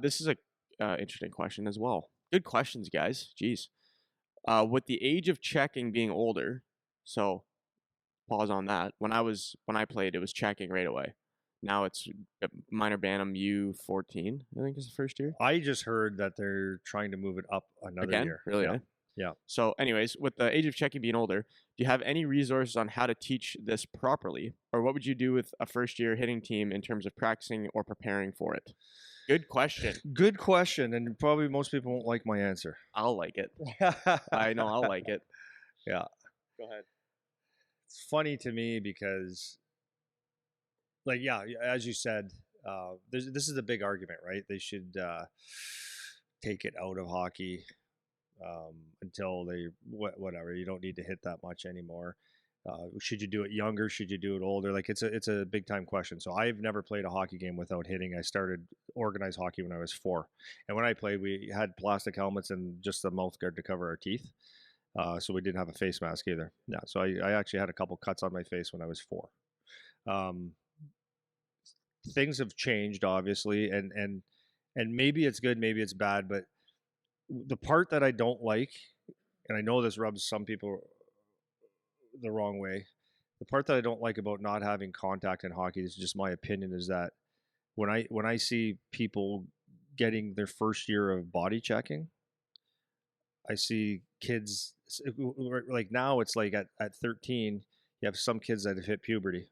This is a interesting question as well. Good questions, guys. Jeez. With the age of checking being older, so pause on that. When I played, it was checking right away. Now it's minor bantam U14. I think is the first year. I just heard that they're trying to move it up another Again, year. really? Yeah. Eh? Yeah. So, anyways, with the age of checking being older, do you have any resources on how to teach this properly, or what would you do with a first-year hitting team in terms of practicing or preparing for it? Good question. Good question, and probably most people won't like my answer. I'll like it. I know I'll like it. Yeah. Go ahead. It's funny to me because, like, yeah, as you said, this is a big argument, right? They should take it out of hockey until they whatever. You don't need to hit that much anymore. Should you do it younger? Should you do it older? Like it's a big time question. So I've never played a hockey game without hitting. I started organized hockey when I was 4, and when I played, we had plastic helmets and just the mouth guard to cover our teeth. So we didn't have a face mask either. Yeah, so I actually had a couple cuts on my face when I was 4. Um, Things have changed, obviously, and maybe it's good, maybe it's bad, but the part that I don't like, and I know this rubs some people the wrong way. The part that I don't like about not having contact in hockey, this is just my opinion, is that when I see people getting their first year of body checking, I see kids like now it's like at 13, you have some kids that have hit puberty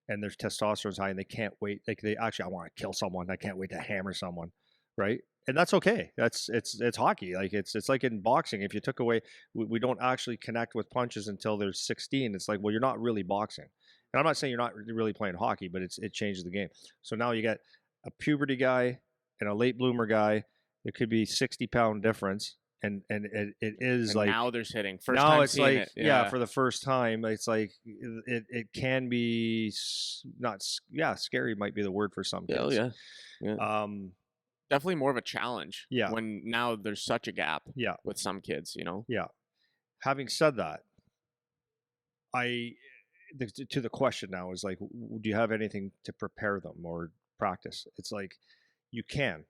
and their testosterone's high and they can't wait. Like they actually, I want to kill someone. I can't wait to hammer someone. Right. And that's okay. It's hockey. Like it's like in boxing. If you took away, we don't actually connect with punches until they're 16. It's like, well, you're not really boxing. And I'm not saying you're not really playing hockey, but it changes the game. So now you get a puberty guy and a late bloomer guy. It could be 60-pound difference. And it is And like now there's hitting. First now time it's seeing like it. yeah, for the first time it's like it can be not scary might be the word for some Oh kids. yeah. Um Definitely more of a challenge. Yeah. When now there's such a gap. Yeah. With some kids, you know. Yeah. Having said that, to the question now is like, do you have anything to prepare them or practice? It's like you can.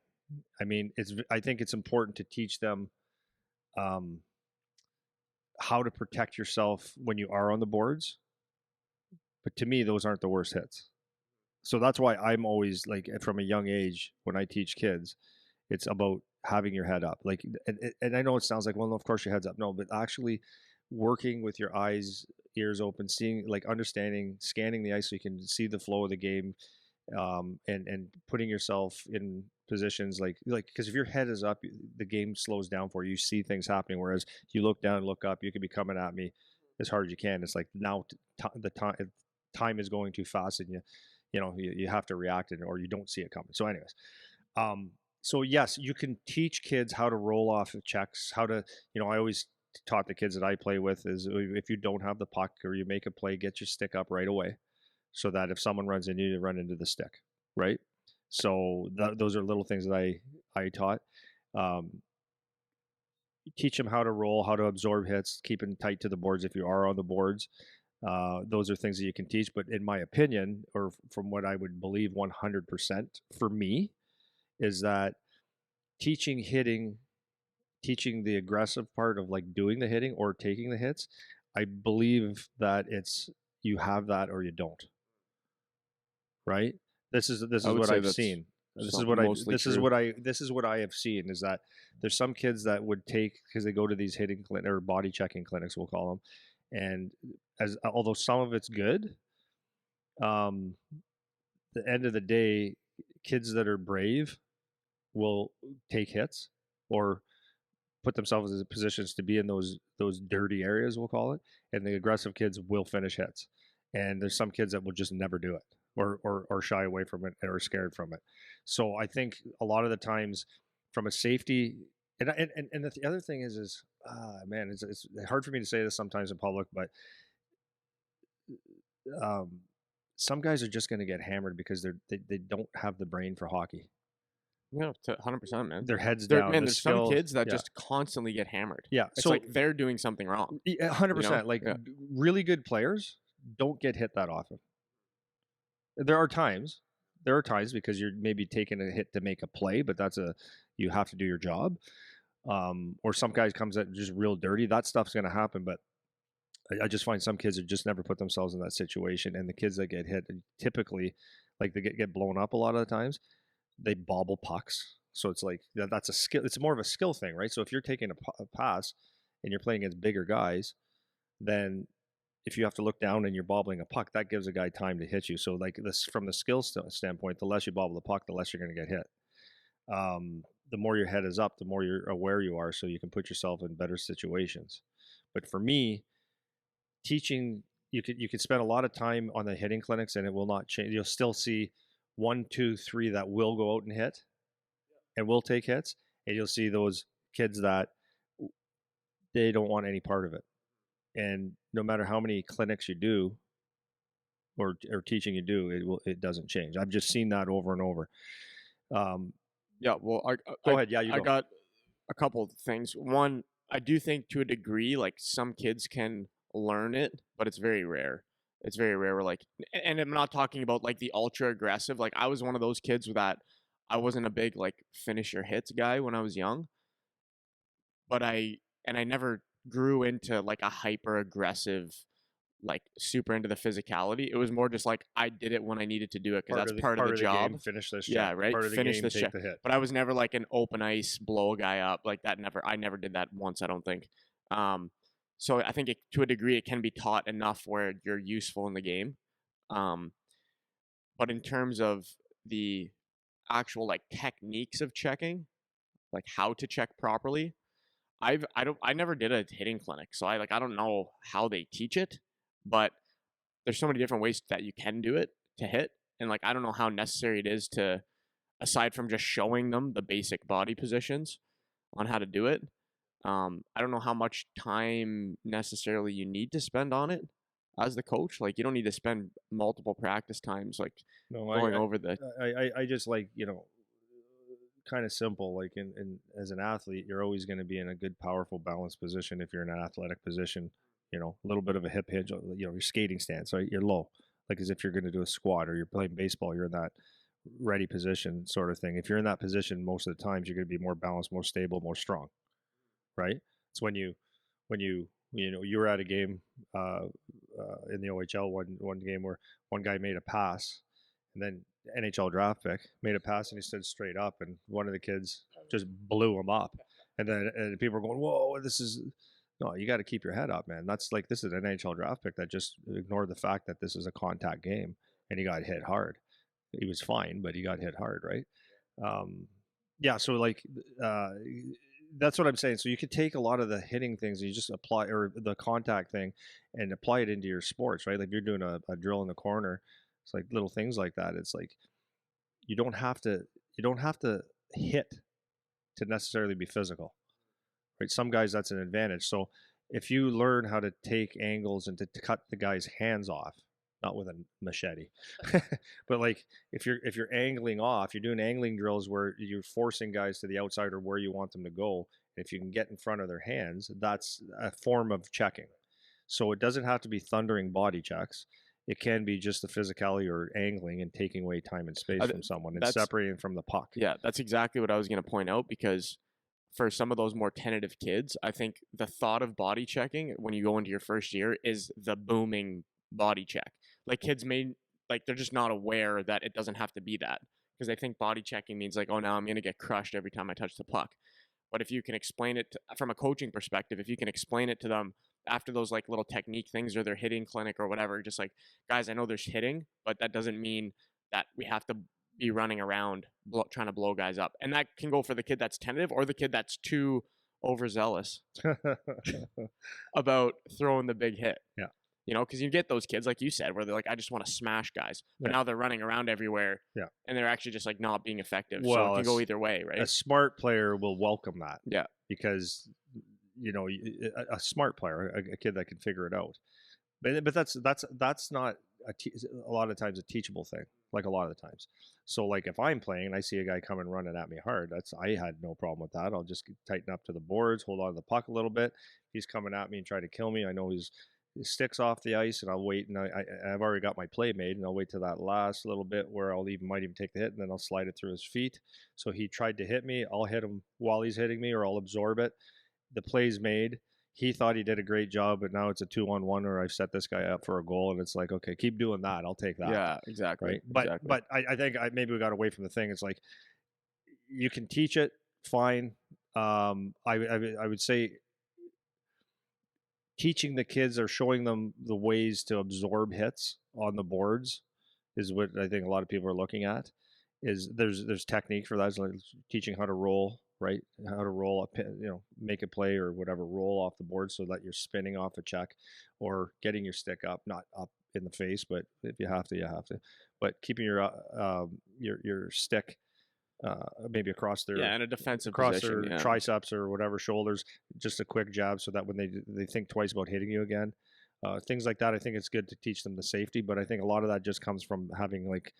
I mean, I think it's important to teach them how to protect yourself when you are on the boards. But to me, those aren't the worst hits. So that's why I'm always like, from a young age, when I teach kids, it's about having your head up. Like, and I know it sounds like, well, no, of course your head's up. No, but actually working with your eyes, ears open, seeing, like understanding, scanning the ice so you can see the flow of the game, and putting yourself in positions like because if your head is up, the game slows down for you. You see things happening, whereas you look down and look up, you could be coming at me as hard as you can. It's like now the time is going too fast, and you have to react, or you don't see it coming. So anyways, so yes, you can teach kids how to roll off of checks, how to, I always taught the kids that I play with is if you don't have the puck or you make a play, get your stick up right away, so that if someone runs in you run into the stick, right? So those are little things that I taught. Teach them how to roll, how to absorb hits, keeping tight to the boards if you are on the boards. Those are things that you can teach. But in my opinion, or from what I would believe 100% for me, is that teaching the aggressive part of like doing the hitting or taking the hits, I believe that it's you have that or you don't. Right? This is what I've seen. This is what I have seen is that there's some kids that would take, because they go to these hitting or body checking clinics, we'll call them, and although some of it's good, the end of the day, kids that are brave will take hits or put themselves in positions to be in those dirty areas, we'll call it, and the aggressive kids will finish hits. And there's some kids that will just never do it, or shy away from it, or scared from it. So I think a lot of the times, from a safety, and the other thing is man, it's hard for me to say this sometimes in public, but some guys are just going to get hammered because they don't have the brain for hockey. Yeah, 100%, man. Their heads down. Man, there's some kids that just constantly get hammered. Yeah, it's like they're doing something wrong. 100%. Like really good players don't get hit that often. There are times, there are times because you're maybe taking a hit to make a play, but you have to do your job. Or some guys comes out just real dirty. That stuff's going to happen, but I just find some kids that just never put themselves in that situation, and the kids that get hit typically, like they get blown up a lot of the times, they bobble pucks. So it's like that's a skill. It's more of a skill thing, right? So if you're taking a pass and you're playing against bigger guys, then if you have to look down and you're bobbling a puck, that gives a guy time to hit you. So like this, from the skill standpoint, the less you bobble the puck, the less you're going to get hit. The more your head is up, the more you're aware you are, so you can put yourself in better situations. But for me, teaching, you could spend a lot of time on the hitting clinics and it will not change. You'll still see one, two, three that will go out and hit and will take hits, and you'll see those kids that they don't want any part of it. And no matter how many clinics you do or teaching you do, it doesn't change. I've just seen that over and over. Yeah, well, Go ahead. Yeah, you I go. got a couple of things. One, I do think to a degree, like some kids can learn it, but it's very rare. It's very rare. Where like, and I'm not talking about like the ultra aggressive. Like I was one of those kids that I wasn't a big like finish your hits guy when I was young, but I never grew into like a hyper aggressive, like super into the physicality. It was more just like I did it when I needed to do it because that's part of the job. Game, finish this Yeah, check. right. Part of the Finish game, this take check. the hit. But I was never like an open ice blow a guy up like that. I never did that once. I don't think. So I think to a degree it can be taught enough where you're useful in the game. But in terms of the actual like techniques of checking, like how to check properly, I never did a hitting clinic, so I don't know how they teach it, but there's so many different ways that you can do it to hit, and like I don't know how necessary it is to, aside from just showing them the basic body positions on how to do it. I don't know how much time necessarily you need to spend on it as the coach. Like you don't need to spend multiple practice times like No, going over the. I just like, kind of simple. Like as an athlete, you're always going to be in a good, powerful, balanced position. If you're in an athletic position, a little bit of a hip hinge, your skating stance, right? You're low, like as if you're going to do a squat, or you're playing baseball, you're in that ready position sort of thing. If you're in that position, most of the times you're going to be more balanced, more stable, more strong, right? It's when you were at a game in the OHL one game where one guy made a pass, and then NHL draft pick made a pass and he stood straight up, and one of the kids just blew him up, and people are going, "Whoa, this is." No, you got to keep your head up, man. That's like, this is an NHL draft pick that just ignored the fact that this is a contact game, and he got hit hard. He was fine, but he got hit hard, right? Yeah, so like that's what I'm saying. So you could take a lot of the hitting things and you just apply, or the contact thing, and apply it into your sports, right? Like you're doing a drill in the corner. It's like little things like that. It's like you don't have to hit to necessarily be physical, right? Some guys, that's an advantage. So if you learn how to take angles and to cut the guy's hands off, not with a machete, but like if you're angling off, you're doing angling drills where you're forcing guys to the outside or where you want them to go. If you can get in front of their hands, that's a form of checking. So it doesn't have to be thundering body checks. It can be just the physicality or angling and taking away time and space from someone and separating from the puck. Yeah, that's exactly what I was going to point out, because for some of those more tentative kids, I think the thought of body checking when you go into your first year is the booming body check. Like kids they're just not aware that it doesn't have to be that, because they think body checking means like, oh, now I'm going to get crushed every time I touch the puck. But if you can explain it from a coaching perspective, if you can explain it to them after those like little technique things or their hitting clinic or whatever, just like, guys, I know there's hitting, but that doesn't mean that we have to be running around trying to blow guys up. And that can go for the kid that's tentative or the kid that's too overzealous about throwing the big hit. Yeah. Because you get those kids, like you said, where they're like, I just want to smash guys. But now they're running around everywhere. Yeah. And they're actually just like not being effective. Well, so it can go either way, right? A smart player will welcome that. Yeah. Because, a smart player, a kid that can figure it out. But that's not a lot of times a teachable thing, like a lot of the times. So like if I'm playing and I see a guy coming running at me hard, I had no problem with that. I'll just tighten up to the boards, hold on to the puck a little bit. He's coming at me and try to kill me. I know he's sticks off the ice, and I'll wait, and I've already got my play made, and I'll wait till that last little bit where might even take the hit, and then I'll slide it through his feet. So he tried to hit me. I'll hit him while he's hitting me, or I'll absorb it. The play's made. He thought he did a great job, but now it's a 2-on-1, or I've set this guy up for a goal, and it's like, okay, keep doing that. I'll take that. Yeah, exactly. Right. Exactly. But I think maybe we got away from the thing. It's like you can teach it, fine. I would say teaching the kids or showing them the ways to absorb hits on the boards is what I think a lot of people are looking at. Is there's technique for that. It's like teaching how to roll, right? How to roll make a play or whatever, roll off the board so that you're spinning off a check, or getting your stick up, not up in the face, but if you have to, you have to. But keeping your stick maybe across their in a defensive across position, their triceps or whatever, shoulders, just a quick jab, so that when they think twice about hitting you again, things like that. I think it's good to teach them the safety, but I think a lot of that just comes from having like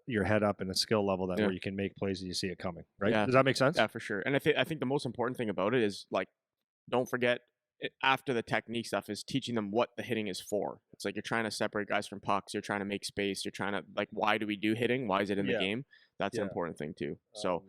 your head up in a skill level where you can make plays and you see it coming, right? Yeah. Does that make sense? Yeah, for sure. And I think the most important thing about it is, like, don't forget, after the technique stuff, is teaching them what the hitting is for. It's like you're trying to separate guys from pucks. You're trying to make space. You're trying to, like, why do we do hitting? Why is it in the game? That's an important thing too. So